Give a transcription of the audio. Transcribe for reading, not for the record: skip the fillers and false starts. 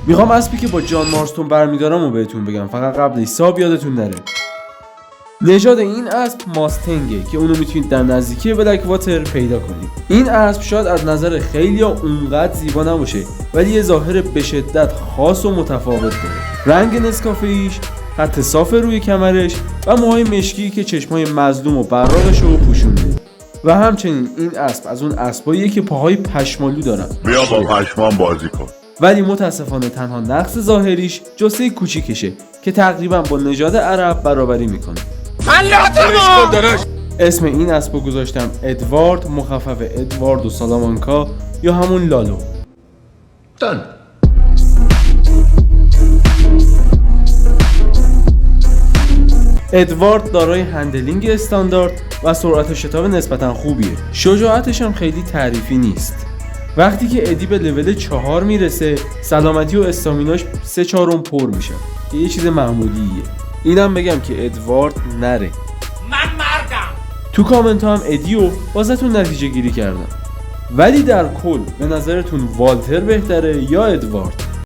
میخوام اسبی که با جان مارستون برمیدارم و بهتون بگم، فقط قبل حساب یادتون نره. نژاد این اسب ماستنگه که اونو میتونید در نزدیکی بلک واتر پیدا کنید. این اسب شاید از نظر خیلی اونقدر زیبا نباشه، ولی یه ظاهر به شدت خاص و متفاوت داره. رنگ نسکافه‌ایش، خط صاف روی کمرش و موهای مشکی که چشمای مظلوم و براقش رو پوشونده. و همچنین این اسب از اون اسباییه که پاهای پشمالو دارن. بیا با پشمان بازی کن. ولی متاسفانه تنها نقص ظاهریش جثه کوچیکشه که تقریبا با نژاد عرب برابری میکنه. اسم این اسبو گذاشتم ادوارد، مخفف ادوارد و سالامانکا یا همون لالو. ادوارد دارای هندلینگ استاندارد و سرعت شتاب نسبتا خوبیه. شجاعتش هم خیلی تعریفی نیست. وقتی که ادی به لول 4 میرسه، سلامتی و استامیناش 3/4 پر میشه که یه چیز معمولیه. اینم بگم که ادوارد نره. من مردم. تو کامنت هم ادیو واسهتون نتیجه گیری کردم. ولی در کل به نظرتون والتر بهتره یا ادوارد؟